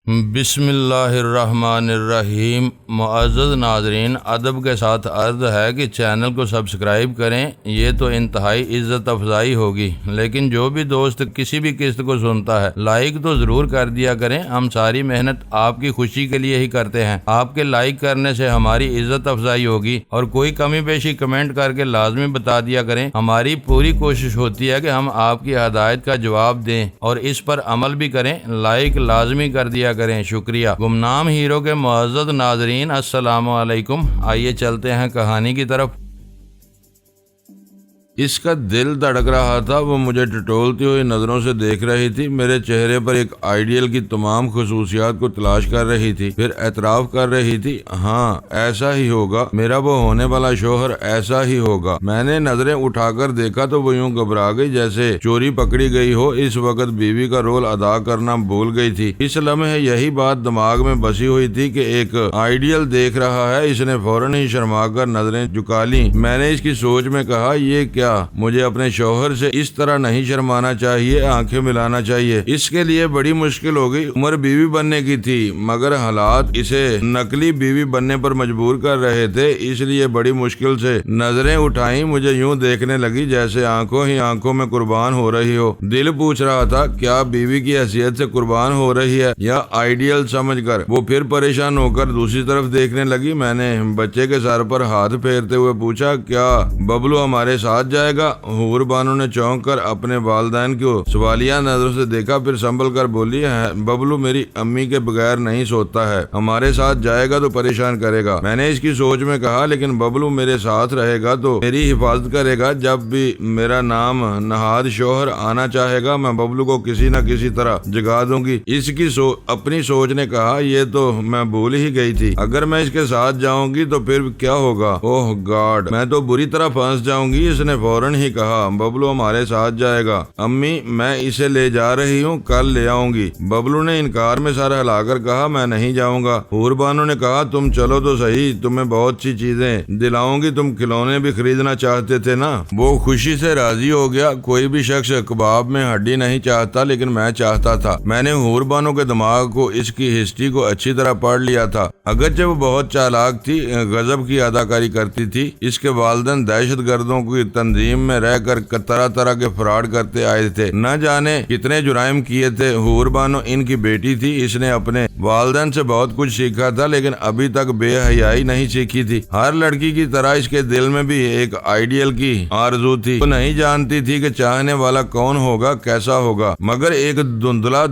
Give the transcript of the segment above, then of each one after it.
بسم اللہ الرحمن الرحیم۔ معزز ناظرین، ادب کے ساتھ عرض ہے کہ چینل کو سبسکرائب کریں، یہ تو انتہائی عزت افزائی ہوگی، لیکن جو بھی دوست کسی بھی قسط کو سنتا ہے لائک تو ضرور کر دیا کریں۔ ہم ساری محنت آپ کی خوشی کے لیے ہی کرتے ہیں، آپ کے لائک کرنے سے ہماری عزت افزائی ہوگی، اور کوئی کمی بیشی کمنٹ کر کے لازمی بتا دیا کریں۔ ہماری پوری کوشش ہوتی ہے کہ ہم آپ کی ہدایت کا جواب دیں اور اس پر عمل بھی کریں۔ لائک لازمی کر دیا کریں، شکریہ۔ گمنام ہیرو کے معزز ناظرین، السلام علیکم۔ آئیے چلتے ہیں کہانی کی طرف۔ اس کا دل دھڑک رہا تھا، وہ مجھے ٹٹولتی ہوئی نظروں سے دیکھ رہی تھی، میرے چہرے پر ایک آئیڈیل کی تمام خصوصیات کو تلاش کر رہی تھی، پھر اعتراف کر رہی تھی، ہاں ایسا ہی ہوگا، میرا وہ ہونے والا شوہر ایسا ہی ہوگا۔ میں نے نظریں اٹھا کر دیکھا تو وہ یوں گھبرا گئی جیسے چوری پکڑی گئی ہو، اس وقت بیوی کا رول ادا کرنا بھول گئی تھی۔ اس لمحے یہی بات دماغ میں بسی ہوئی تھی کہ ایک آئیڈیل دیکھ رہا ہے۔ اس نے فوراً ہی شرما کر نظریں جھکا لیں۔ میں نے اس کی سوچ میں کہا، یہ کیا، مجھے اپنے شوہر سے اس طرح نہیں شرمانا چاہیے، آنکھیں ملانا چاہیے۔ اس کے لیے بڑی مشکل ہو گئی، عمر بیوی بننے کی تھی، مگر حالات اسے نقلی بیوی بننے پر مجبور کر رہے تھے، اس لیے بڑی مشکل سے نظریں اٹھائیں، مجھے یوں دیکھنے لگی جیسے آنکھوں ہی آنکھوں میں قربان ہو رہی ہو۔ دل پوچھ رہا تھا، کیا بیوی کی حیثیت سے قربان ہو رہی ہے یا آئیڈیل سمجھ کر؟ وہ پھر پریشان ہو کر دوسری طرف دیکھنے لگی۔ میں نے بچے کے سر پر ہاتھ پھیرتے ہوئے پوچھا، کیا ببلو ہمارے ساتھ جائے گا؟ حور بانو نے چونک کر اپنے والدین کو سوالیہ نظروں سے دیکھا، پھر سنبھل کر بولی، ببلو میری امی کے بغیر نہیں سوتا ہے، ہمارے ساتھ جائے گا تو پریشان کرے گا۔ میں نے اس کی سوچ میں کہا، لیکن ببلو میرے ساتھ رہے گا تو میری حفاظت کرے گا، جب بھی میرا نام نہاد شوہر آنا چاہے گا میں ببلو کو کسی نہ کسی طرح جگا دوں گی۔ اس کی اپنی سوچ نے کہا، یہ تو میں بھول ہی گئی تھی، اگر میں اس کے ساتھ جاؤں گی تو پھر کیا ہوگا؟ اوہ گاڈ، میں تو بری طرح پھنس جاؤں گی۔ اس نے فوراً ہی کہا، ببلو ہمارے ساتھ جائے گا، امی میں اسے لے جا رہی ہوں، کل لے آؤں گی۔ ببلو نے انکار میں سر ہلا کر کہا، میں نہیں جاؤں گا۔ حور بانو نے کہا، تم چلو تو صحیح، تمہیں بہت سی چیزیں دلاؤں گی، تم کھلونے بھی خریدنا چاہتے تھے نا۔ وہ خوشی سے راضی ہو گیا۔ کوئی بھی شخص کباب میں ہڈی نہیں چاہتا، لیکن میں چاہتا تھا۔ میں نے حور بانو کے دماغ کو، اس کی ہسٹری کو اچھی طرح پڑھ لیا تھا۔ اگرچہ وہ بہت چالاک تھی، غضب کی اداکاری کرتی تھی، اس کے والدین دہشت گردوں کی تنظیم میں رہ کر طرح طرح کے فراڈ کرتے آئے تھے، نہ جانے کتنے جرائم کیے تھے۔ حور بانو ان کی بیٹی تھی، اس نے اپنے والدین سے بہت کچھ سیکھا تھا، لیکن ابھی تک بے حیائی نہیں سیکھی تھی۔ ہر لڑکی کی طرح اس کے دل میں بھی ایک آئیڈیل کی آرزو تھی۔ وہ نہیں جانتی تھی کہ چاہنے والا کون ہوگا، کیسا ہوگا، مگر ایک دھندلا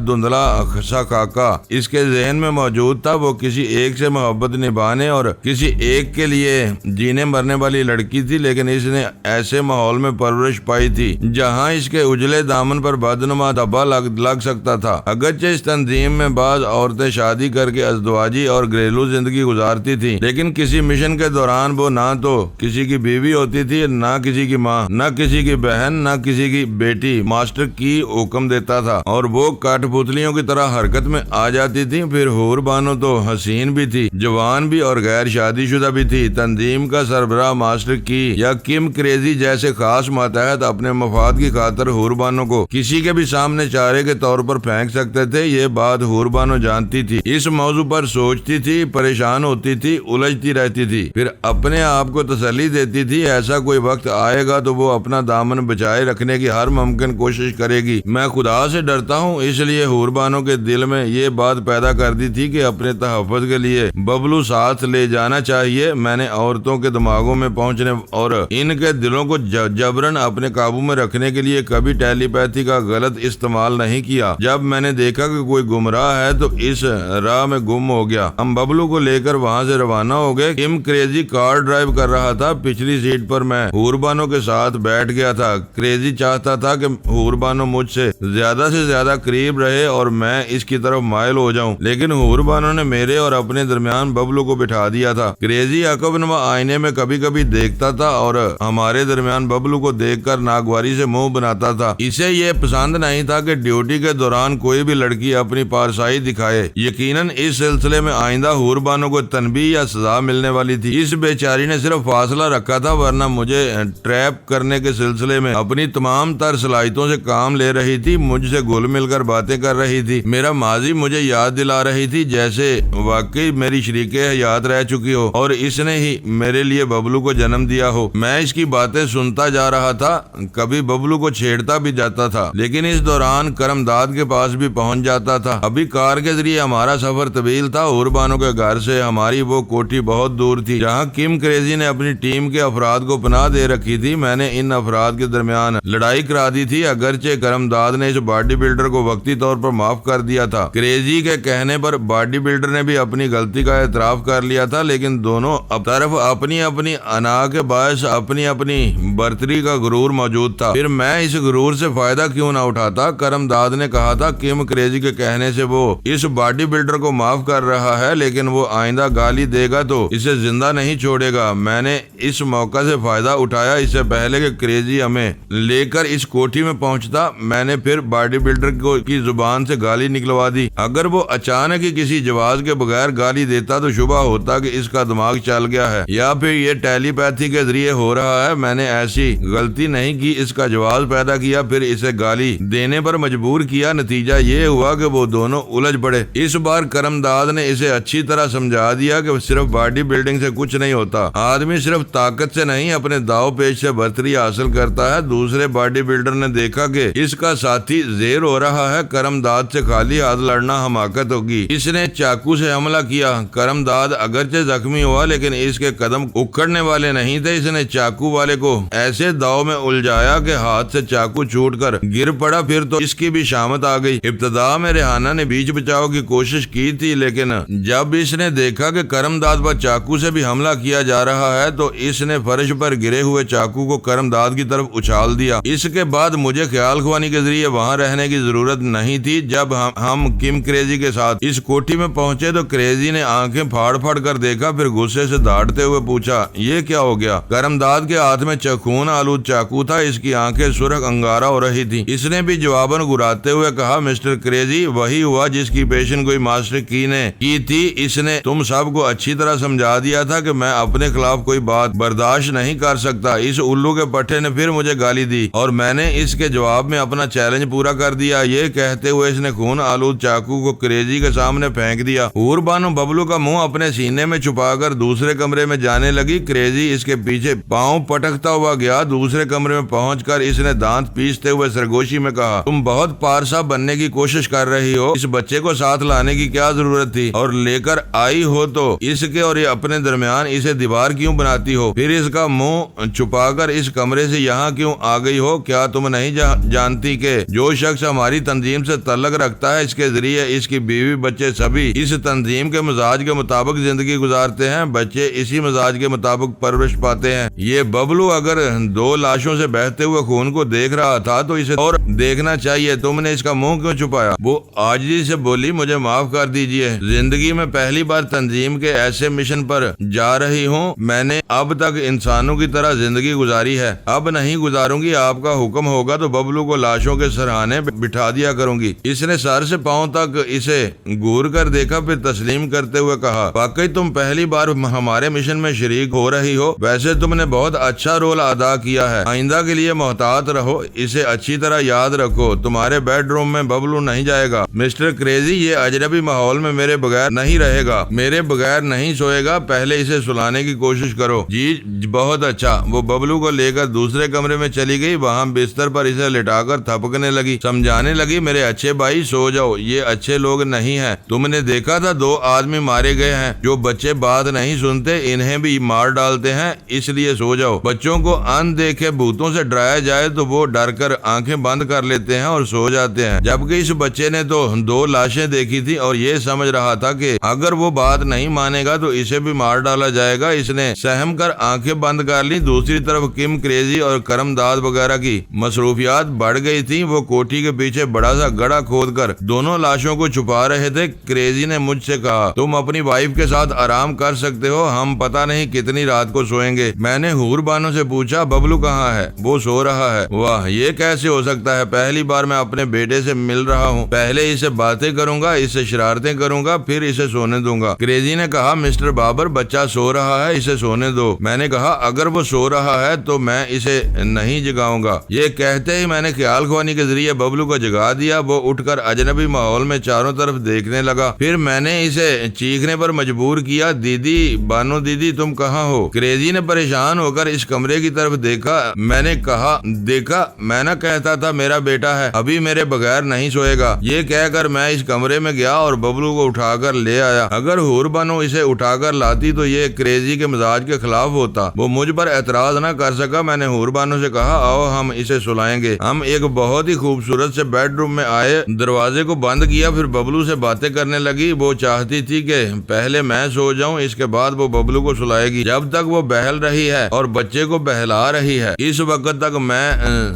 سا خاکہ اس کے ذہن میں موجود تھا۔ وہ کسی ایک سے محبت نبھانے اور کسی ایک کے لیے جینے مرنے والی لڑکی تھی، لیکن اس نے ایسے ماحول میں پرورش پائی تھی جہاں اس کے اجلے دامن پر بدنما دھبا لگ سکتا تھا۔ اگرچہ اس تنظیم میں بعض عورتیں شادی کر کے ازدواجی اور گھریلو زندگی گزارتی تھی، لیکن کسی مشن کے دوران وہ نہ تو کسی کی بیوی ہوتی تھی، نہ کسی کی ماں، نہ کسی کی بہن، نہ کسی کی بیٹی۔ ماسٹر کی حکم دیتا تھا اور وہ کاٹ پتلیوں کی طرح حرکت میں آ جاتی تھی۔ پھر حور بانو تو حسین بھی تھی، جوان بھی اور غیر شادی شدہ بھی تھی۔ تنظیم کا سربراہ ماسٹر کی یا کم کریزی جیسے خاص ماتحت اپنے مفاد کی خاطر حور بانو کو کسی کے بھی سامنے چارے کے طور پر پھینک سکتے تھے، یہ بات حور بانو جانتی تھی۔ اس موضوع پر سوچتی تھی، پریشان ہوتی تھی، الجھتی رہتی تھی، پھر اپنے آپ کو تسلی دیتی تھی، ایسا کوئی وقت آئے گا تو وہ اپنا دامن بچائے رکھنے کی ہر ممکن کوشش کرے گی۔ میں خدا سے ڈرتا ہوں، اس لیے حور بانو کے دل میں یہ بات پیدا کر دی تھی کہ اپنے تحفظ کے لیے ببلو ساتھ لے جانا چاہیے۔ میں نے عورتوں کے دماغوں میں پہنچنے اور ان کے دلوں کو جبرن اپنے قابو میں رکھنے کے لیے کبھی ٹیلی پیتھی کا غلط استعمال نہیں کیا۔ جب میں نے دیکھا کہ کوئی گمراہ ہے تو اس راہ میں گم ہو گیا۔ ہم ببلو کو لے کر وہاں سے روانہ ہو گئے۔ کم کریزی کار ڈرائیو کر رہا تھا، پچھلی سیٹ پر میں حور بانو کے ساتھ بیٹھ گیا تھا۔ کریزی چاہتا تھا کہ حور بانو مجھ سے زیادہ قریب رہے اور میں اس کی طرف مائل ہو جاؤں، لیکن حور بانو نے میرے اور اپنے درمیان ببلو کو بٹھا دیا تھا۔ کریزی عقب نما آئینے میں کبھی کبھی دیکھتا تھا اور ہمارے درمیان ببلو کو دیکھ کر ناگواری سے منہ بناتا تھا۔ اسے یہ پسند نہیں تھا کہ ڈیوٹی کے دوران کوئی بھی لڑکی اپنی پارسائی دکھائے۔ یقیناً اس سلسلے میں آئندہ حور بانو کو تنبیہ یا سزا ملنے والی تھی۔ اس بیچاری نے صرف فاصلہ رکھا تھا، ورنہ مجھے ٹریپ کرنے کے سلسلے میں اپنی تمام تر صلاحیتوں سے کام لے رہی تھی، مجھ سے گل مل کر باتیں کر رہی تھی، میرا ماضی مجھے یاد دلا رہی تھی جیسے واقعی میری شریک حیات رہ چکی ہو اور اس نے ہی میرے لیے ببلو کو جنم دیا ہو۔ میں اس کی باتیں سنتا جا رہا تھا، کبھی ببلو کو چھیڑتا بھی جاتا تھا، لیکن اس دوران کرم داد کے پاس بھی پہنچ جاتا تھا۔ ابھی کار کے ذریعے ہمارا سفر طویل تھا۔ حور بانو کے گھر سے ہماری وہ کوٹھی بہت دور تھی جہاں کم کریزی نے اپنی ٹیم کے افراد کو پناہ دے رکھی تھی۔ میں نے ان افراد کے درمیان لڑائی کرا دی تھی، اگرچہ کرم داد نے اس باڈی بلڈر کو وقتی طور پر معاف کر دیا تھا۔ کریزی کے کہنے پر باڈی بلڈر نے بھی اپنی غلطی کا اعتراف کر لیا تھا، لیکن دونوں طرف اپنی اپنی انا کے باعث اپنی اپنی برتری کا غرور موجود تھا۔ پھر میں اس غرور سے فائدہ کیوں نہ اٹھاتا؟ کرم داد نے کہا تھا کم کریزی کے کہنے سے وہ اس باڈی بلڈر کو معاف کر رہا ہے، لیکن وہ آئندہ گالی دے گا تو اسے زندہ نہیں چھوڑے گا۔ میں نے اس موقع سے فائدہ اٹھایا، اس سے پہلے کہ کریزی ہمیں لے کر اس کوٹھی میں پہنچتا میں نے پھر باڈی بلڈر کی زبان سے گالی نکلوا دی۔ اگر وہ اچانک ہی کسی جواز کے بغیر گالی دیتا تو شبہ ہوتا کہ اس کا دماغ چل گیا ہے یا پھر یہ ٹیلی پیتھی کے ذریعے ہو رہا ہے۔ میں نے ایسی غلطی نہیں کی، اس کا جواز پیدا کیا، پھر اسے گالی دینے پر مجبور کیا۔ نتیجہ یہ ہوا کہ وہ دونوں الجھ پڑے۔ اس بار کرم داد نے اسے اچھی طرح سمجھا دیا کہ صرف باڈی بلڈنگ سے کچھ نہیں ہوتا، آدمی صرف طاقت سے نہیں اپنے داؤ پیش سے برتری حاصل کرتا ہے۔ دوسرے باڈی بلڈر نے دیکھا کہ اس کا ساتھی زیر ہو رہا ہے، کرم داد سے خالی ہاتھ لڑنا حماقت ہوگی۔ اس نے چاقو سے حملہ کیا۔ کرم داد اگرچہ زخمی ہوا لیکن اس کے قدم اکھڑنے والے نہیں تھے۔ اس نے چاقو والے کو ایسے داؤ میں الجھایا کہ ہاتھ سے چاقو چھوٹ کر گر پڑا، پھر تو اس کی بھی شامت آ گئی۔ ابتدا میں ریحانہ نے بیچ بچاؤ کی کوشش کی تھی، لیکن جب اس نے دیکھا کہ کرم داد پر چاقو سے بھی حملہ کیا جا رہا ہے تو اس نے فرش پر گرے ہوئے چاقو کو کرم داد کی طرف اچھال دیا۔ اس کے بعد مجھے خیال خوانی کے ذریعے وہاں رہنے کی ضرورت نہیں تھی۔ جب ہم کم کریزی کے ساتھ اس کوٹھی میں پہنچے تو کریزی نے آنکھیں پھاڑ پھاڑ کر دیکھا، پھر غصے سے دھاڑتے ہوئے پوچھا یہ کیا ہو گیا؟ کرم داد کے ہاتھ میں خون آلود چاقو تھا، اس کی آنکھیں سرخ انگارہ ہو رہی تھی۔ اس نے بھی جواباً گراتے ہوئے کہا مسٹر کریزی وہی ہوا جس کی پیشن گوئی ماسٹر کی نے کی تھی۔ اس نے تم سب کو اچھی طرح سمجھا دیا تھا کہ میں اپنے خلاف کوئی بات برداشت نہیں کر سکتا۔ اس الو کے پٹھے نے پھر مجھے گالی دی اور میں نے اس کے جواب میں اپنا چیلنج پورا کر دیا۔ یہ کہتے ہوئے اس نے خون آلود چاقو کو کریزی کے سامنے پھینک دیا۔ حور بانو ببلو کا منہ اپنے سینے میں چھپا کر دوسرے کمرے میں جانے لگی۔ کریزی اس کے پیچھے پاؤں پٹکتا ہوا گیا۔ دوسرے کمرے میں پہنچ کر اس نے دانت پیستے ہوئے سرگوشی میں کہا تم بہت پارسا بننے کی کوشش کر رہی ہو، اس بچے کو ساتھ لانے کی کیا ضرورت تھی؟ اور لے کر آئی ہو تو اس کے اور اپنے درمیان اسے دیوار کیوں بناتی ہو؟ پھر اس کا منہ چھپا کر اس کمرے سے یہاں کیوں آ گئی ہو؟ کیا تم نہیں جانتی کہ جو شخص ہماری تنظیم سے تعلق رکھتا ہے اس کے ذریعے اس کی بیوی بچے سبھی اس تنظیم کے مزاج کے مطابق زندگی گزارتے ہیں، بچے اسی مزاج کے مطابق پرورش پاتے ہیں۔ یہ ببلو اگر دو لاشوں سے بہتے ہوئے خون کو دیکھ رہا تھا تو اسے اور دیکھنا چاہیے، تم نے اس کا منہ کیوں چھپایا؟ وہ عاجزی سے بولی مجھے معاف کر دیجئے، زندگی میں پہلی بار تنظیم کے ایسے مشن پر جا رہی ہوں، میں نے اب تک انسانوں کی طرح زندگی گزاری ہے، اب نہیں گزاروں گی، آپ کا حکم ہوگا تو ببلو کو لاشوں کے سرہانے بٹھا دیا کروں گی۔ اس نے سر سے پاؤں تک اسے گور کر دیکھا، پھر تسلیم کرتے ہوئے کہا واقعی تم پہلی بار ہمارے مشن میں شریک ہو رہی ہو، ویسے تم نے بہت اچھا رول ادا کیا ہے، آئندہ کے لیے محتاط رہو، اسے اچھی طرح یاد رکھو، تمہارے بیڈ روم میں ببلو نہیں جائے گا۔ مسٹر کریزی یہ اجنبی ماحول میں میرے بغیر نہیں رہے گا، میرے بغیر نہیں سوئے گا، پہلے اسے سلانے کی کوشش کرو۔ جی بہت اچھا۔ وہ ببلو کو لے کر دوسرے کمرے میں چلی گئی، وہاں بستر پر اسے لٹا کر تھپکنے لگی، سمجھانے لگی میرے اچھے بھائی سو جاؤ، یہ اچھے لوگ نہیں ہیں، تم نے دیکھا تھا 2 آدمی مارے گئے ہیں، جو بچے بات نہیں سنتے انہیں بھی مار ڈالتے ہیں، اس لیے سو جاؤ۔ بچوں کو ان دیکھے بھوتوں سے ڈرایا جائے تو وہ ڈر کر آنکھیں بند کر لیتے ہیں اور سو جاتے ہیں، جبکہ اس بچے نے تو 2 لاشیں دیکھی تھی اور یہ سمجھ رہا تھا کہ اگر وہ بات نہیں مانے گا تو اسے بھی مار ڈالا جائے گا، اس نے سہم کر آنکھیں بند کر لی۔ دوسری طرف کم کریزی اور کرم داد وغیرہ کی مصروفیات بڑھ گئی تھی، وہ کوٹھی کے پیچھے بڑا سا گڑھا کھود کر دونوں لاشوں کو چھپا رہے تھے۔ کریزی نے مجھ سے کہا تم اپنی وائف کے ساتھ آرام کر سکتے ہو، ہم پتہ نہیں کتنی رات کو سوئیں گے۔ میں نے حور بانو سے پوچھا ببلو کہاں ہے؟ وہ سو رہا ہے۔ واہ یہ کیسے ہو سکتا ہے، پہلی بار میں اپنے بیٹے سے مل رہا ہوں، پہلے اسے باتیں کروں گا، اس سے شرارتیں کروں گا، پھر اسے سونے دوں گا۔ کریزی نے کہا مسٹر بابر بچہ سو رہا ہے، اسے سونے دو۔ میں نے کہا اگر وہ سو رہا ہے تو میں اسے نہیں جگاؤں گا۔ یہ کہتے ہی میں نے خیال خوانی کے ذریعے ببلو کو جگا دیا۔ وہ اٹھ کر اجنبی ماحول میں چاروں طرف دیکھنے لگا۔ پھر میں نے اسے چیخنے پر مجبور کیا، دیدی، بانو دیدی تم کہاں ہو؟ کریزی نے پریشان ہو کر اس کمرے کی طرف دیکھا۔ میں نے کہا دیکھا، میں نہ کہتا تھا میرا بیٹا ہے، ابھی میرے بغیر نہیں سوئے گا۔ یہ کہہ کر میں اس کمرے میں گیا اور ببلو کو اٹھا کر لے آیا۔ اگر حور بانو اسے اٹھا کر لاتی تو یہ کریزی کے مزاج کے خلاف ہوتا۔ وہ مجھ پر اعتراض نہ کر سکا۔ میں نے حور بانو سے کہا آؤ ہم اسے سلائیں گے۔ ہم ایک بہت ہی خوبصورت سے بیڈ روم میں آئے، دروازے کو بند کیا، پھر ببلو سے باتیں کرنے لگی۔ وہ چاہتی تھی کہ پہلے میں سو جاؤں، اس کے بعد وہ ببلو کو سلائے گی۔ جب تک وہ بہل رہی ہے اور بچے کو بہلا رہی ہے، اس وقت تک میں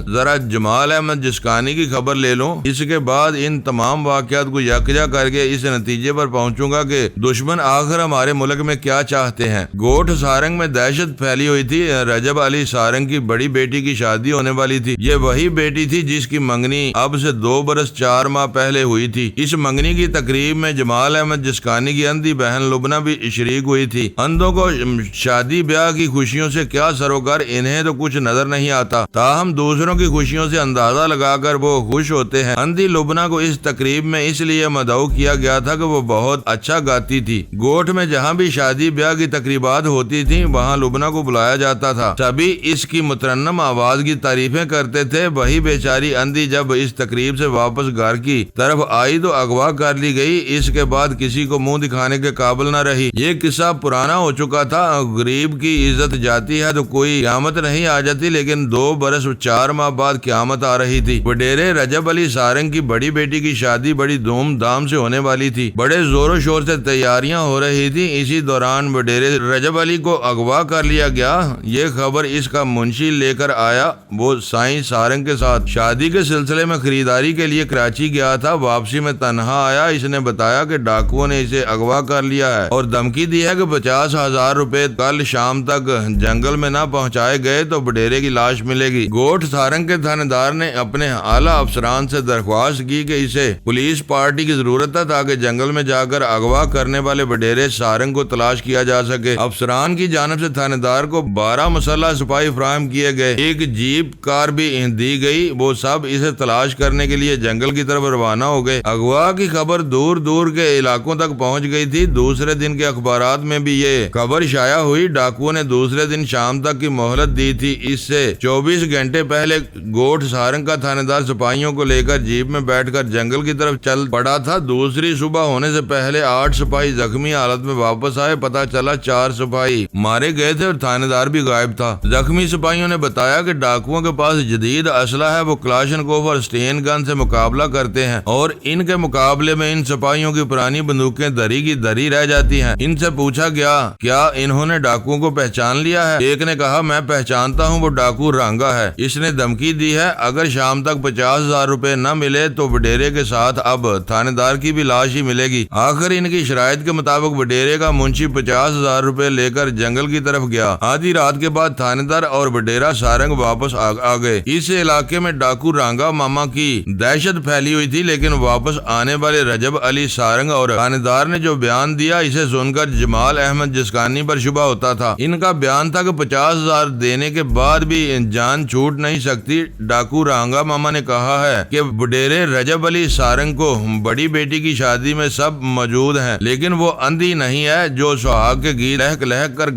ذرا جمال احمد جسکانی کی خبر لے لوں۔ اس کے بعد ان تمام واقعات کو یکجا کر کے اس نتیجے پر پہنچوں گا کہ دشمن آخر ہمارے ملک میں کیا چاہتے ہیں۔ گوٹھ سارنگ میں دہشت پھیلی ہوئی تھی۔ رجب علی سارنگ کی بڑی بیٹی کی شادی ہونے والی تھی۔ یہ وہی بیٹی تھی جس کی منگنی اب سے 2 برس 4 ماہ پہلے ہوئی تھی۔ اس منگنی کی تقریب میں جمال احمد جسکانی کی اندھی بہن لبنہ بھی شریک ہوئی تھی۔ اندھوں کو شادی بیاہ کی خوشیوں سے کیا سروکار، انہیں تو کچھ نظر نہیں آتا، تاہم دوسروں کی خوشیوں سے اندازہ لگا کر وہ خوش ہوتے ہیں۔ اندھی لبنہ کو اس تقریب میں اس لیے مدعو کیا گیا تھا کہ وہ بہت اچھا گاتی تھی۔ گوٹھ میں جہاں بھی شادی بیاہ کی تقریبات ہوتی تھیں وہاں لبنہ کو بلایا جاتا تھا۔ سبھی اس کی مترنم آواز کی تعریفیں کرتے تھے۔ وہی بیچاری اندھی جب اس تقریب سے واپس گھر کی طرف آئی تو اغوا کر لی گئی۔ اس کے بعد کسی کو منہ دکھانے کے قابل نہ رہی۔ یہ قصہ پرانا ہو چکا تھا۔ غریب کی عزت جاتی ہے تو کوئی قیامت نہیں آ جاتی، لیکن 2 برس 4 ماہ بعد قیامت آ رہی تھی۔ وڈیرے رجب علی سارنگ کی بڑی بیٹی کی شادی بڑی دھوم دھام سے ہونے والی تھی۔ بڑے زور و شور سے تیاریاں ہو رہی تھی۔ اسی دوران وڈیرے رجب علی کو اغوا کر لیا گیا۔ یہ خبر اس کا منشی لے کر آیا۔ وہ سائیں سارنگ کے ساتھ شادی کے سلسلے میں خریداری کے لیے کراچی گیا تھا۔ واپسی میں تنہا آیا۔ اس نے بتایا کہ ڈاکوؤں نے اسے اغوا کر لیا ہے اور دھمکی دی ہے کہ 50,000 روپے کل شام تک جنگل میں نہ پہنچائے گئے تو وڈیرے کی لاش ملے گی۔ گوٹھ سارنگ کے تھانے دار نے اپنے اعلیٰ افسران سے درخواست کی کہ اسے پولیس پارٹی کی ضرورت ہے تاکہ جنگل میں جا کر اغوا کرنے والے وڈیرے سارنگ کو تلاش کیا جا سکے۔ افسران کی جانب سے تھانے دار کو 12 مسلح سپاہی فراہم کیے گئے۔ ایک جیپ کار بھی دی گئی۔ وہ سب اسے تلاش کرنے کے لیے جنگل کی طرف روانہ ہو گئے۔ اغوا کی خبر دور دور کے علاقوں تک پہنچ گئی تھی۔ دوسرے دن کے اخبارات میں بھی یہ خبر شائع ہوئی۔ ڈاکوؤں نے دوسرے دن شام تک کی مہلت دی تھی۔ اس سے 24 گھنٹے پہلے گوٹھ سارنگ کا تھانے دار سپاہیوں کو لے کر جیپ میں بیٹھ کر جنگل کی طرف چل پڑا تھا۔ دوسری صبح ہونے سے پہلے 8 سپاہی زخمی حالت میں واپس آئے۔ پتہ چلا 4 سپاہی مارے گئے تھے اور تھانے دار بھی غائب تھا۔ زخمی سپاہیوں نے بتایا کہ ڈاکوؤں کے پاس جدید اسلحہ ہے، وہ کلاشنکوف اور سٹین گن سے مقابلہ کرتے ہیں اور ان کے مقابلے میں ان سپاہیوں کی پرانی بندوقیں دری کی دری رہ جاتی ہیں۔ ان سے پوچھا گیا کیا انہوں نے ڈاکوؤں کو پہچان لیا ہے؟ ایک نے کہا میں پہچانتا ہوں، وہ ڈاکو رانگا ہے۔ اس نے دھمکی دی ہے اگر شام تک 50,000 روپے نہ ملے تو وڈیرے کے ساتھ اب تھانے دار کی بھی لاش ہی ملے گی۔ آخر ان کی شرائط کے مطابق وڈیرے کا منشی 50,000 روپے لے کر جنگل کی طرف گیا۔ آدھی رات کے بعد تھانے دار اور وڈیرا سارنگ واپس آ گئے۔ اس علاقے میں ڈاکو رانگا ماما کی دہشت پھیلی ہوئی تھی، لیکن واپس آنے والے رجب علی سارنگ اور تھانے دار نے جو بیان دیا اسے سن کر جمال احمد جسکانی پر شبہ ہوتا تھا۔ ان کا بیان تھا کہ 50,000 دینے کے بعد بھی جان چھوٹ نہیں سکتی۔ ڈاکو رانگا ماما نے کہا ہے کہ وڈیرے رجب علی سارنگ کو بڑی بیٹی کی شادی میں سب موجود ہیں، لیکن وہ اندھی نہیں ہے جو سہاگ کے گیت لہک لہک کر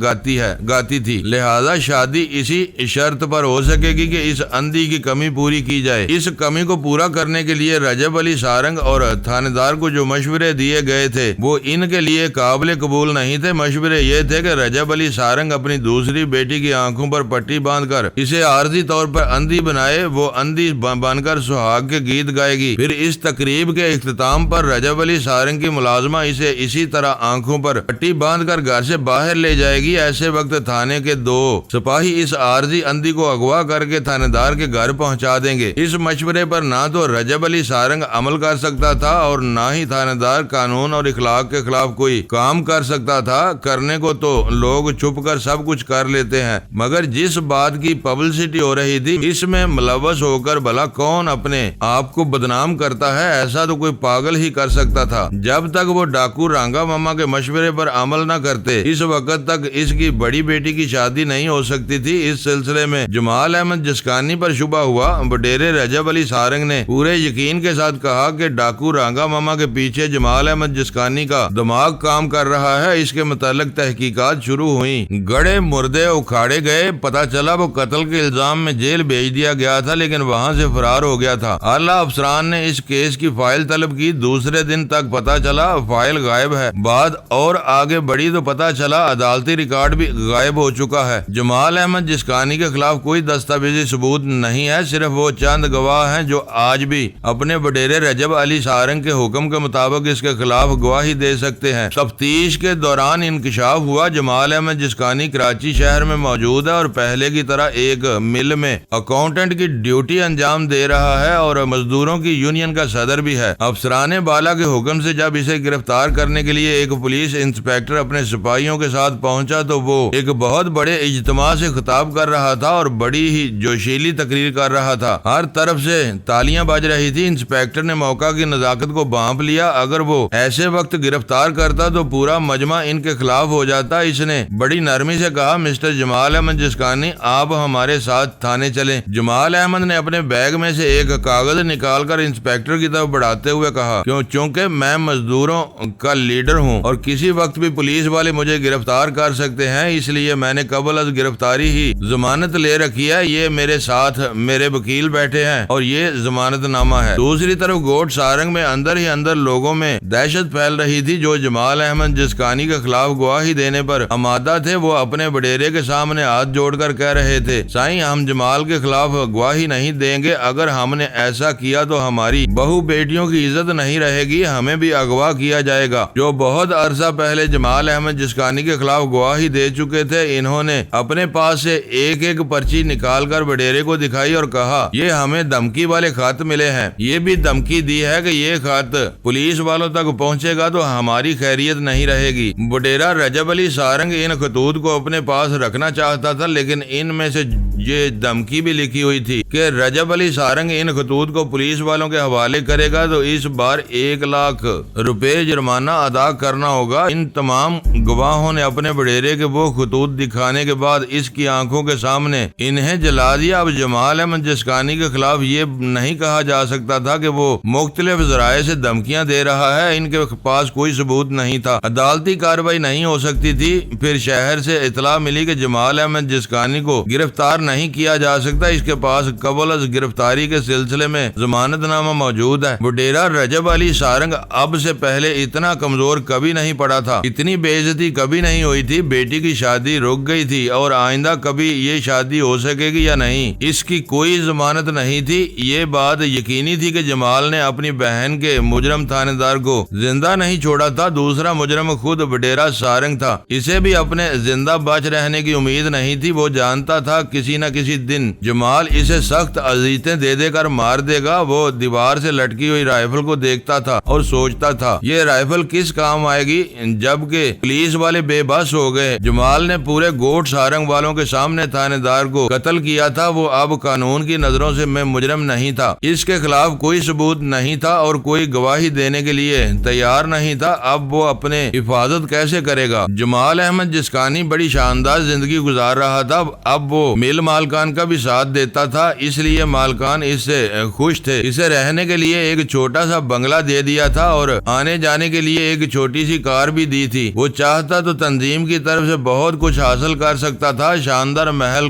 گاتی تھی، لہذا شادی اسی شرط پر ہو سکے گی کہ اس اندھی کی کمی پوری کی جائے۔ اس کمی کو پورا کرنے کے لیے رجب علی سارنگ اور تھانے دار کو جو مشورے دیے گئے تھے وہ ان کے لیے قابل قبول نہیں تھے۔ مشورے یہ تھے کہ رجب علی سارنگ اپنی دوسری بیٹی کی آنکھوں پر پٹی باندھ کر اسے عارضی طور پر اندھی بنائے، وہ اندھی بن کر سہاگ کے گیت گائے گی۔ پھر اس تقریب کے اختتام پر رجب علی سارنگ کی ملازمہ اسے اسی طرح آنکھوں پر پٹی باندھ کر گھر سے باہر لے جائے گی۔ ایسے وقت تھانے کے 2 سپاہی اس عارضی اندھی کو اغوا کر کے تھانے دار کے گھر پہنچا دیں گے۔ اس مشورے پر نہ تو رجب علی سارنگ عمل کر سکتا تھا اور نہ ہی تھانے دار قانون اور اخلاق کے خلاف کوئی کام کر سکتا تھا۔ کرنے کو تو لوگ چھپ کر سب کچھ کر لیتے ہیں، مگر جس بات کی پبلسٹی ہو رہی تھی اس میں ملوث ہو کر بھلا کون اپنے آپ کو بدنام کرتا ہے؟ ایسا تو کوئی پاگل ہی ہی کر سکتا تھا جب تک وہ ڈاکو رانگا ماما کے مشورے پر عمل نہ کرتے۔ اس وقت تک اس کی بڑی بیٹی کی شادی نہیں ہو سکتی تھی۔ اس سلسلے میں جمال احمد جسکانی پر شبہ ہوا۔ وڈیرے رجب علی سارنگ نے پورے یقین کے ساتھ کہا کہ ڈاکو رانگا ماما کے پیچھے جمال احمد جسکانی کا دماغ کام کر رہا ہے۔ اس کے متعلق تحقیقات شروع ہوئیں، گڑے مردے اکھاڑے گئے، پتہ چلا وہ قتل کے الزام میں جیل بھیج دیا گیا تھا لیکن وہاں سے فرار ہو گیا تھا۔ اعلیٰ افسران نے اس کیس کی فائل طلب کی، دوسرے دن تک پتہ چلا فائل غائب ہے۔ بعد اور آگے بڑھی تو پتہ چلا عدالتی ریکارڈ بھی غائب ہو چکا ہے۔ جمال احمد جسکانی کے خلاف کوئی دستاویزی ثبوت نہیں ہے، صرف وہ چند گواہ ہیں جو آج بھی اپنے وڈیرے رجب علی سارنگ کے حکم کے مطابق اس کے خلاف گواہی دے سکتے ہیں۔ تفتیش کے دوران انکشاف ہوا جمال احمد جسکانی کراچی شہر میں موجود ہے اور پہلے کی طرح ایک مل میں اکاؤنٹنٹ کی ڈیوٹی انجام دے رہا ہے اور مزدوروں کی یونین کا صدر بھی ہے۔ افسران بالا کے حکم سے جب اسے گرفتار کرنے کے لیے ایک پولیس انسپیکٹر اپنے سپاہیوں کے ساتھ پہنچا تو وہ ایک بہت بڑے اجتماع سے خطاب کر رہا تھا اور بڑی ہی جوشیلی تقریر کر رہا تھا۔ ہر طرف سے تالیاں بج رہی تھی۔ انسپیکٹر نے موقع کی نزاکت کو بانپ لیا، اگر وہ ایسے وقت گرفتار کرتا تو پورا مجمع ان کے خلاف ہو جاتا۔ اس نے بڑی نرمی سے کہا، مسٹر جمال احمد جسکانی، آپ ہمارے ساتھ تھانے چلیں۔ جمال احمد نے اپنے بیگ میں سے ایک کاغذ نکال کر انسپیکٹر کی طرف بڑھاتے ہوئے کہا، چونکہ میں مزدوروں کا لیڈر ہوں اور کسی وقت بھی پولیس والے مجھے گرفتار کر سکتے ہیں، اس لیے میں نے قبل از گرفتاری ہی ضمانت لے رکھی ہے۔ یہ میرے ساتھ میرے وکیل بیٹھے ہیں اور یہ ضمانت نامہ ہے۔ دوسری طرف گوٹ سارنگ میں اندر ہی اندر لوگوں میں دہشت پھیل رہی تھی۔ جو جمال احمد جسکانی کے خلاف گواہی دینے پر آمادہ تھے وہ اپنے وڈیرے کے سامنے ہاتھ جوڑ کر کہہ رہے تھے، سائیں ہم جمال کے خلاف گواہی نہیں دیں گے، اگر ہم نے ایسا کیا تو ہماری بہو بیٹیوں کی عزت نہیں رہے گی، ہمیں بھی اغوا کیا جائے گا۔ جو بہت عرصہ پہلے جمال احمد جسکانی کے خلاف گواہی دے چکے تھے، انہوں نے اپنے پاس سے ایک ایک پرچی نکال کر وڈیرے کو دکھائی اور کہا، یہ ہمیں دھمکی والے خط ملے ہیں، یہ بھی دھمکی دی ہے کہ یہ خط پولیس والوں تک پہنچے گا تو ہماری خیریت نہیں رہے گی۔ وڈیرا رجب علی سارنگ ان خطوط کو اپنے پاس رکھنا چاہتا تھا لیکن ان میں سے یہ دھمکی بھی لکھی ہوئی تھی کہ رجب علی سارنگ ان خطوط کو پولیس والوں کے حوالے کرے گا تو اس بار 1,00,000 روپے جرمانہ ادا کرنا ہوگا۔ ان تمام گواہوں نے اپنے وڈیرے کے وہ خطوط دکھانے کے بعد اس کی آنکھوں کے سامنے انہیں جلا دیا۔ اب جمال احمد جسکانی کے خلاف یہ نہیں کہا جا سکتا تھا کہ وہ مختلف ذرائع سے دھمکیاں دے رہا ہے، ان کے پاس کوئی ثبوت نہیں تھا، عدالتی کارروائی نہیں ہو سکتی تھی۔ پھر شہر سے اطلاع ملی کہ جمال احمد جسکانی کو گرفتار نہیں کیا جا سکتا، اس کے پاس قبل از گرفتاری کے سلسلے میں ضمانت نامہ موجود ہے۔ وڈیرا رجب علی سارنگ اب سے پہلے اتنا کمزور کبھی نہیں پڑا تھا، اتنی بے عزتی کبھی نہیں ہوئی تھی، بیٹی کی شادی رک گئی تھی اور آئندہ کبھی یہ شادی ہو سکے گی یا نہیں اس کی کوئی ضمانت نہیں تھی۔ یہ بات یقینی تھی کہ جمال نے اپنی بہن کے مجرم تھانے دار کو زندہ نہیں چھوڑا تھا، دوسرا مجرم خود وڈیرا سارنگ تھا، اسے بھی اپنے زندہ بچ رہنے کی امید نہیں تھی۔ وہ جانتا تھا کسی نہ کسی دن جمال اسے سخت اذیتیں دے دے کر مار دے گا۔ وہ دیوار سے لٹکی ہوئی رائفل کو دیکھتا تھا اور سوچتا تھا یہ رائفل کس کام آئے گی جبکہ پولیس والے بے بس ہو گئے۔ جمال نے پورے گوٹ سارنگ والوں کے سامنے تھانے دار کو قتل کیا تھا، وہ اب قانون کی نظروں سے میں مجرم نہیں تھا، اس کے خلاف کوئی ثبوت نہیں تھا اور کوئی گواہی دینے کے لیے تیار نہیں تھا۔ اب وہ اپنے حفاظت کیسے کرے گا؟ جمال احمد جسکانی بڑی شاندار زندگی گزار رہا تھا، اب وہ مل مالکان کا بھی ساتھ دیتا تھا، اس لیے مالکان اس سے خوش تھے۔ اسے رہنے کے لیے ایک چھوٹا سا بنگلہ دے دیا تھا اور آنے جانے کے لیے ایک چھوٹی سی کار بھی دی تھی۔ وہ چاہتا تو تنظیم کی طرف سے بہت کچھ حاصل کر سکتا تھا، شاندار محل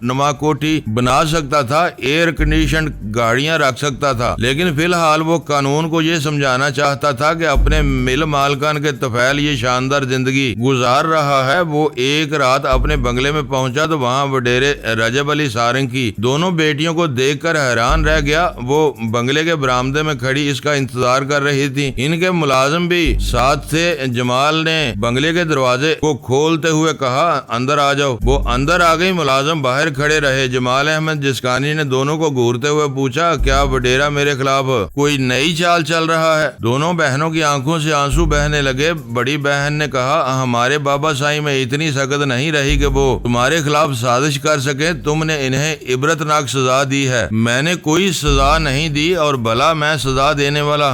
نما کوٹھی بنا سکتا تھا، ایئر کنڈیشنڈ گاڑیاں رکھ سکتا تھا، لیکن فی الحال وہ قانون کو یہ سمجھانا چاہتا تھا کہ اپنے مل مالکان کے طفیل یہ شاندار زندگی گزار رہا ہے۔ وہ ایک رات اپنے بنگلے میں پہنچا تو وہاں وڈیرے رجب علی سارنگ کی دونوں بیٹیوں کو دیکھ کر حیران رہ گیا۔ وہ بنگلے کے برآمدے میں کھڑی اس کا انتظار کر رہی تھی، ان کے ملازم بھی ساتھ تھے۔ جمال نے بنگلے کے دروازے کو کھولتے ہوئے کہا اندر آ جاؤ، وہ اندر آ گئی، ملازم باہر کھڑے رہے۔ جمال احمد جسکانی نے دونوں کو گھورتے ہوئے پوچھا کیا وڈیرا میرے خلاف کوئی نئی چال چل رہا ہے؟ دونوں بہنوں کی آنکھوں سے آنسو بہنے لگے۔ بڑی بہن نے کہا ہمارے بابا سائی میں اتنی سخت نہیں رہی کہ وہ تمہارے خلاف سازش کر سکے، تم نے انہیں عبرتناک سزا دی ہے۔ میں نے کوئی سزا نہیں دی اور بھلا میں سزا دینے والا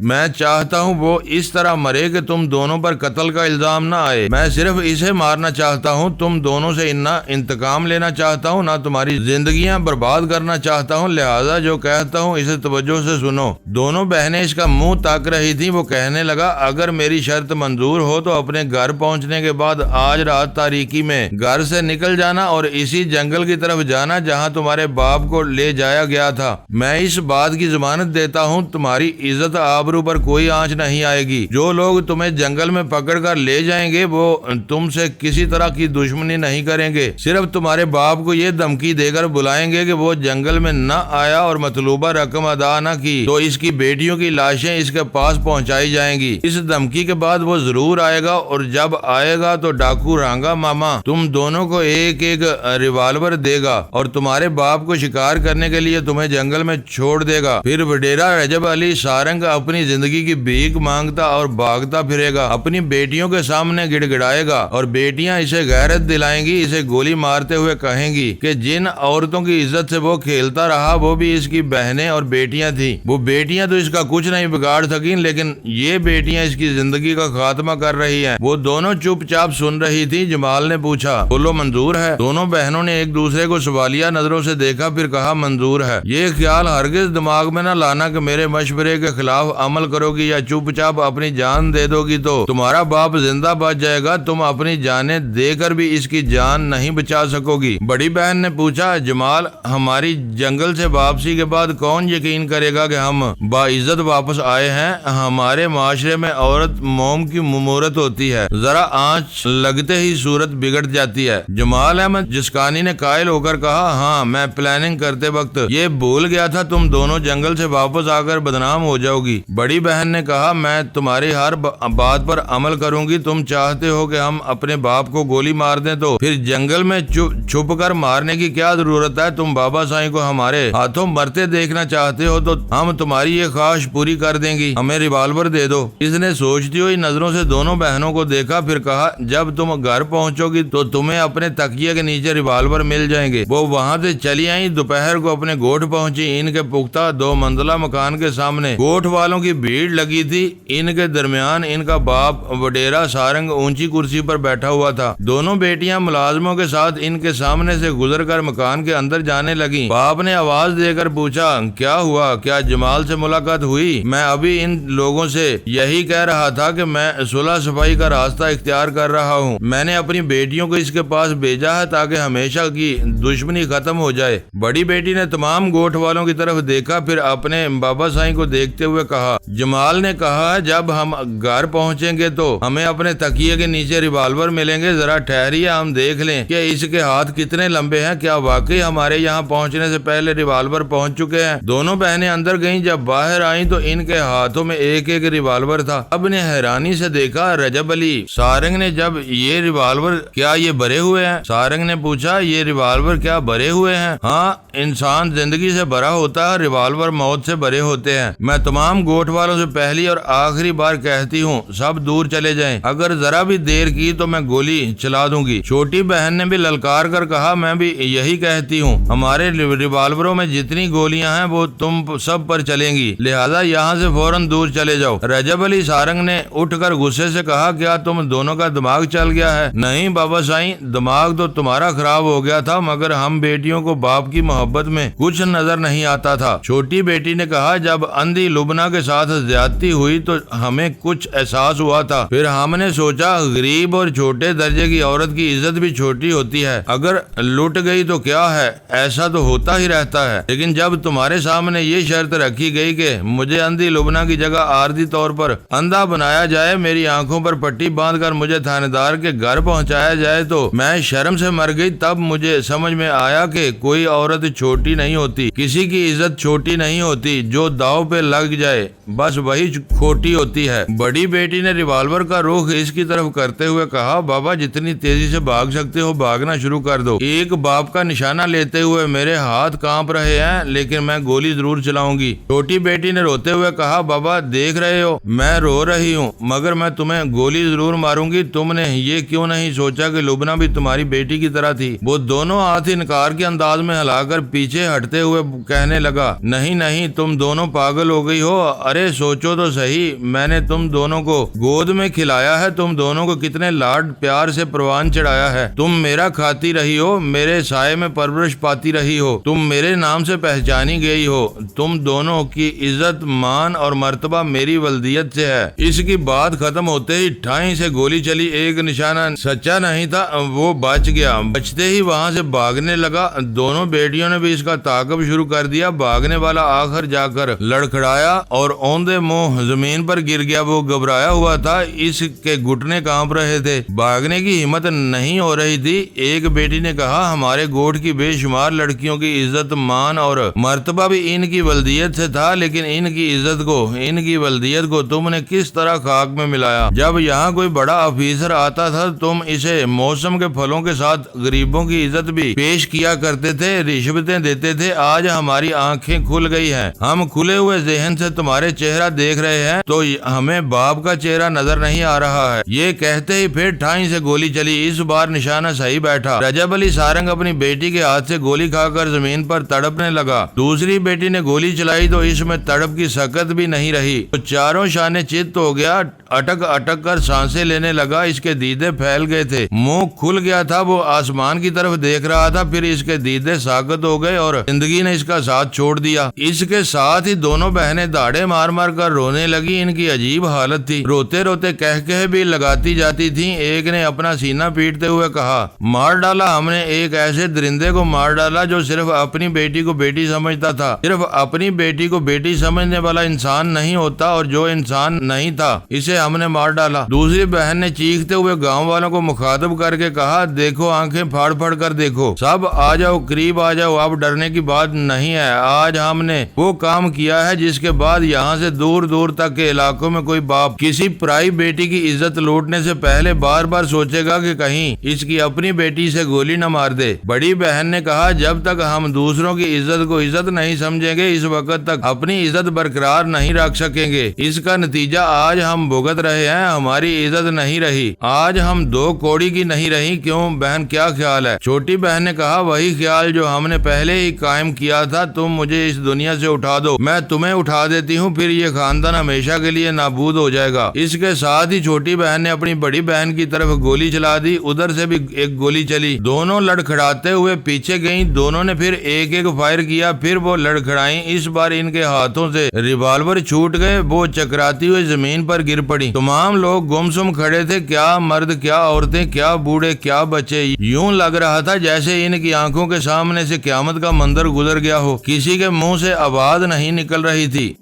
میں چاہتا ہوں وہ اس طرح مرے کہ تم دونوں پر قتل کا الزام نہ آئے۔ میں صرف اسے مارنا چاہتا ہوں، تم دونوں سے نہ انتقام لینا چاہتا ہوں، نہ تمہاری زندگیاں برباد کرنا چاہتا ہوں، لہذا جو کہتا ہوں اسے توجہ سے سنو۔ دونوں بہنیں اس کا منہ تاک رہی تھیں۔ وہ کہنے لگا، اگر میری شرط منظور ہو تو اپنے گھر پہنچنے کے بعد آج رات تاریکی میں گھر سے نکل جانا اور اسی جنگل کی طرف جانا جہاں تمہارے باپ کو لے جایا گیا تھا۔ میں اس بات کی ضمانت دیتا ہوں تمہاری عزت آبرو پر کوئی آنچ نہیں آئے گی۔ جو لوگ تمہیں جنگل میں پکڑ کر لے جائیں گے وہ تم سے کسی طرح کی دشمنی نہیں کریں گے، صرف تمہارے باپ کو یہ دھمکی دے کر بلائیں گے کہ وہ جنگل میں نہ آیا اور مطلوبہ رقم ادا نہ کی تو اس کی بیٹیوں کی لاشیں اس کے پاس پہنچائی جائیں گی۔ اس دھمکی کے بعد وہ ضرور آئے گا اور جب آئے گا تو ڈاکو رانگا ماما تم دونوں کو ایک ایک ریوالور دے گا اور تمہارے باپ کو شکار کرنے کے لیے تمہیں جنگل میں چھوڑ دے گا۔ پھر وڈیرا رجب علی سارنگ اپنی زندگی کی بھیک مانگتا اور بھاگتا پھرے گا، اپنی بیٹیوں کے سامنے گڑ گڑائے گا اور بیٹیاں اسے غیرت دلائیں گی، اسے گولی مارتے ہوئے کہیں گی کہ جن عورتوں کی عزت سے وہ کھیلتا رہا وہ بھی اس کی بہنیں اور بیٹیاں تھیں۔ وہ بیٹیاں تو اس کا کچھ نہیں بگاڑ سکیں، لیکن یہ بیٹیاں اس کی زندگی کا خاتمہ کر رہی ہیں۔ وہ دونوں چپ چاپ سن رہی تھی۔ جمال نے پوچھا، بولو منظور ہے؟ دونوں بہنوں نے ایک دوسرے کو سوالیہ نظروں سے دیکھا، پھر کہا منظور ہے۔ یہ خیال ہرگز دماغ میں نہ لانا کہ میرے مشورے کے خلاف عمل کرو گی یا چپ چاپ اپنی جان دے دو گی تو تمہارا باپ زندہ بچ جائے گا، تم اپنی جانیں دے کر بھی اس کی جان نہیں بچا سکو گی۔ بڑی بہن نے پوچھا، جمال ہماری جنگل سے واپسی کے بعد کون یقین کرے گا کہ ہم باعزت واپس آئے ہیں؟ ہمارے معاشرے میں عورت موم کی ممورت ہوتی ہے، ذرا آنچ لگتے ہی صورت بگڑ جاتی ہے۔ جمال احمد جسکانی نے قائل ہو کر کہا، ہاں میں پلاننگ کرتے وقت یہ بھول گیا تھا تم دونوں جنگل سے واپس آ کر بدنام ہو جاؤ گی۔ بڑی بہن نے کہا، میں تمہاری ہر بات پر عمل کروں گی۔ تم چاہتے ہو کہ ہم اپنے باپ کو گولی مار دیں تو پھر جنگل میں چھپ کر مارنے کی کیا ضرورت ہے؟ تم بابا سائیں کو ہمارے ہاتھوں مرتے دیکھنا چاہتے ہو تو ہم تمہاری یہ خواہش پوری کر دیں گی، ہمیں ریوالور دے دو۔ اس نے سوچتی ہوئی نظروں سے دونوں بہنوں کو دیکھا، پھر کہا، جب تم گھر پہنچو گی تو تمہیں اپنے تکیے کے نیچے ریوالور مل جائیں گے۔ وہ وہاں سے چلی آئیں، دوپہر کو اپنے گوٹھ پہنچی۔ ان کے پختہ 2 منزلہ مکان کے سامنے گوٹھ والوں کی بھیڑ لگی تھی، ان کے درمیان ان کا باپ وڈیرا سارنگ اونچی کرسی پر بیٹھا ہوا تھا۔ دونوں بیٹیاں ملازموں کے ساتھ ان کے سامنے سے گزر کر مکان کے اندر جانے لگیں۔ باپ نے آواز دے کر پوچھا، کیا ہوا؟ کیا جمال سے ملاقات ہوئی؟ میں ابھی ان لوگوں سے یہی کہہ رہا تھا کہ میں صلح صفائی کا راستہ اختیار کر رہا ہوں۔ میں نے اپنی بیٹیوں کو اس کے پاس بھیجا ہے تاکہ ہمیشہ کی دشمنی ختم ہو جائے۔ بڑی بیٹی نے تمام گوٹھ والوں کی طرف دیکھا، پھر اپنے بابا سائیں کو دیکھتے ہوئے کہا، جمال نے کہا جب ہم گھر پہنچیں گے تو ہمیں اپنے تکیے کے نیچے ریوالور ملیں گے۔ ذرا ٹھہریے، ہم دیکھ لیں کہ اس کے ہاتھ کتنے لمبے ہیں، کیا واقعی ہمارے یہاں پہنچنے سے پہلے ریوالور پہنچ چکے ہیں؟ دونوں بہنیں اندر گئیں، جب باہر آئیں تو ان کے ہاتھوں میں ایک ایک ریوالور تھا۔ اب نے حیرانی سے دیکھا، رجب علی سارنگ نے جب یہ ریوالور کیا یہ بھرے ہوئے ہیں؟ سارنگ نے پوچھا، یہ ریوالور کیا بھرے ہوئے ہیں؟ ہاں، انسان زندگی سے بھرا ہوتا ہے، ریوالور موت سے بھرے ہوتے ہیں۔ میں تمام گوٹھ والوں سے پہلی اور آخری بار کہتی ہوں، سب دور چلے جائیں، اگر ذرا بھی دیر کی تو میں گولی چلا دوں گی۔ چھوٹی بہن نے بھی للکار کر کہا، میں بھی یہی کہتی ہوں، ہمارے ریوالوروں میں جتنی گولیاں ہیں وہ تم سب پر چلیں گی، لہذا یہاں سے فوراً دور چلے جاؤ۔ رجب علی سارنگ نے اٹھ کر غصے سے کہا، کیا تم دونوں کا دماغ چل گیا ہے؟ نہیں بابا سائیں، دماغ تو تمہارا خراب ہو گیا تھا، مگر ہم بیٹیوں کو باپ کی محبت میں کچھ نظر نہیں آتا تھا۔ چھوٹی بیٹی نے کہا، جب اندھی لبنا کے ساتھ زیادتی ہوئی تو ہمیں کچھ احساس ہوا تھا، پھر ہم نے سوچا غریب اور چھوٹے درجے کی عورت کی عزت بھی چھوٹی ہوتی ہے، اگر لٹ گئی تو کیا ہے، ایسا تو ہوتا ہی رہتا ہے، لیکن جب تمہارے سامنے یہ شرط رکھی گئی کہ مجھے اندھی لبنا کی جگہ عارضی طور پر اندھا بنایا جائے، میری آنکھوں پر پٹی باندھ کر مجھے تھانے دار کے گھر پہنچایا جائے تو میں شرم سے مر گئی۔ تب مجھے سمجھ میں آیا کہ کوئی عورت چھوٹی نہیں ہوتی، کسی کی عزت چھوٹی نہیں ہوتی، جو داؤ پہ لگ جائے بس وہی کھوٹی ہوتی ہے۔ بڑی بیٹی نے ریوالور کا رخ اس کی طرف کرتے ہوئے کہا، بابا جتنی تیزی سے بھاگ سکتے ہو بھاگنا شروع کر دو۔ ایک باپ کا نشانہ لیتے ہوئے میرے ہاتھ کانپ رہے ہیں، لیکن میں گولی ضرور چلاؤں گی۔ چھوٹی بیٹی نے روتے ہوئے کہا، بابا دیکھ رہے ہو میں رو رہی ہوں، مگر میں تمہیں گولی ضرور ماروں گی۔ تم نے یہ کیوں نہیں سوچا کہ لبنا بھی تمہاری بیٹی کی طرح تھی؟ وہ دونوں ہاتھ انکار کے انداز میں ہلا کر پیچھے ہٹتے ہوئے کہنے لگا، نہیں نہیں، تم دونوں پاگل ہو گئی ہو، ہو؟ ارے سوچو تو صحیح، میں نے تم دونوں کو گود میں کھلایا ہے، تم دونوں کو کتنے لاڈ پیار سے پروان چڑھایا ہے، تم میرا کھاتی رہی ہو، میرے سائے میں پرورش پاتی رہی ہو، تم میرے نام سے پہچانی گئی ہو، تم دونوں کی عزت مان اور مرتبہ میری ولدیت سے ہے۔ اس کی بات ختم ہوتے ہی ٹھائیں سے گولی چلی، ایک نشانہ سچا نہیں تھا، وہ بچ گیا، بچتے ہی وہاں سے بھاگنے لگا۔ دونوں بیٹیوں نے بھی اس کا تعاقب شروع کر دیا۔ بھاگنے والا آخر جا کر لڑکھڑایا اور اوندے منہ زمین پر گر گیا۔ وہ گھبرایا ہوا تھا، اس کے گھٹنے کانپ رہے تھے، بھاگنے کی ہمت نہیں ہو رہی تھی۔ ایک بیٹی نے کہا، ہمارے گوٹھ کی بے شمار لڑکیوں کی عزت مان اور مرتبہ بھی ان کی ولدیت سے تھا، لیکن ان کی عزت کو، ان کی ولدیت کو تم نے کس طرح خاک میں ملایا؟ جب یہاں کوئی بڑا آفیسر آتا تھا تم اسے موسم کے پھلوں کے ساتھ غریبوں کی عزت بھی پیش کیا کرتے تھے، رشوتیں دیتے تھے۔ آج ہماری آنکھیں کھل گئی ہیں، ہم کھلے ہوئے ذہن سے تمہارے چہرہ دیکھ رہے ہیں تو ہمیں باپ کا چہرہ نظر نہیں آ رہا ہے۔ یہ کہتے ہی پھر ٹھائیں سے گولی چلی، اس بار نشانہ صحیح بیٹھا۔ رجب علی سارنگ اپنی بیٹی کے ہاتھ سے گولی کھا کر زمین پر تڑپنے لگا۔ دوسری بیٹی نے گولی چلائی تو اس میں تڑپ کی سکت بھی نہیں رہی، وہ چاروں شانے چت ہو گیا، اٹک اٹک کر سانسیں لینے لگا، اس کے دیدے پھیل گئے تھے، منہ کھل گیا تھا، وہ آسمان کی طرف دیکھ رہا تھا، پھر اس کے دیدے ساکت ہو گئے اور زندگی نے اس کا ساتھ چھوڑ دیا۔ اس کے ساتھ ہی دونوں بہنیں داڑے مار مار کر رونے لگی، ان کی عجیب حالت تھی، روتے روتے کہہ بھی لگاتی جاتی تھیں۔ ایک نے اپنا سینہ پیٹتے ہوئے کہا، مار ڈالا ہم نے ایک ایسے درندے کو، مار ڈالا جو صرف اپنی بیٹی کو بیٹی سمجھتا تھا، صرف اپنی بیٹی کو بیٹی سمجھنے والا انسان نہیں ہوتا، اور جو انسان نہیں تھا اسے ہم نے مار ڈالا۔ دوسری بہن نے چیختے ہوئے گاؤں والوں کو مخاطب کر کے کہا، دیکھو آنکھیں پھاڑ پھاڑ کر دیکھو، سب آ جاؤ، قریب آ جاؤ، اب ڈرنے کی بات نہیں ہے۔ آج ہم نے وہ کام کیا ہے جس کے بعد یہاں سے دور دور تک کے علاقوں میں کوئی باپ کسی پرائی بیٹی کی عزت لوٹنے سے پہلے بار بار سوچے گا کہ کہیں اس کی اپنی بیٹی سے گولی نہ مار دے۔ بڑی بہن نے کہا، جب تک ہم دوسروں کی عزت کو عزت نہیں سمجھیں گے اس وقت تک اپنی عزت برقرار نہیں رکھ سکیں گے۔ اس کا نتیجہ آج ہم بھگت رہے ہیں، ہماری عزت نہیں رہی، آج ہم دو کوڑی کی نہیں رہی۔ کیوں بہن، کیا خیال ہے؟ چھوٹی بہن نے کہا، وہی خیال جو ہم نے پہلے ہی قائم کیا تھا، تم مجھے اس دنیا سے اٹھا دو، میں تمہیں اٹھا دیتی ہوں، پھر یہ خاندان ہمیشہ کے لیے نابود ہو جائے گا۔ اس کے ساتھ ہی چھوٹی بہن نے اپنی بڑی بہن کی طرف گولی چلا دی، ادھر سے بھی ایک گولی چلی، دونوں لڑکھڑاتے ہوئے پیچھے گئیں، دونوں نے پھر ایک ایک فائر کیا، پھر وہ لڑکھڑائیں، اس بار ان کے ہاتھوں سے ریوالور چھوٹ گئے، وہ چکراتی ہوئی زمین پر گر پڑی۔ تمام لوگ گمسم کھڑے تھے، کیا مرد، کیا عورتیں، کیا بوڑھے، کیا بچے، یوں لگ رہا تھا جیسے ان کی آنکھوں کے سامنے سے قیامت کا منظر گزر گیا ہو، کسی کے منہ سے آواز نہیں نکل رہی تھی۔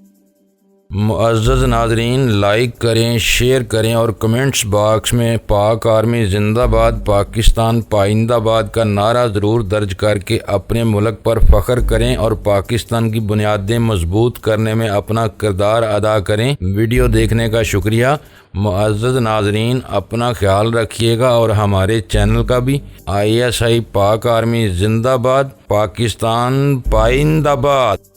معزز ناظرین، لائک کریں، شیئر کریں اور کمنٹس باکس میں پاک آرمی زندہ باد، پاکستان پائندہ باد کا نعرہ ضرور درج کر کے اپنے ملک پر فخر کریں اور پاکستان کی بنیادیں مضبوط کرنے میں اپنا کردار ادا کریں۔ ویڈیو دیکھنے کا شکریہ۔ معزز ناظرین، اپنا خیال رکھیے گا اور ہمارے چینل کا بھی۔ ISI پاک آرمی زندہ باد، پاکستان پائندہ باد۔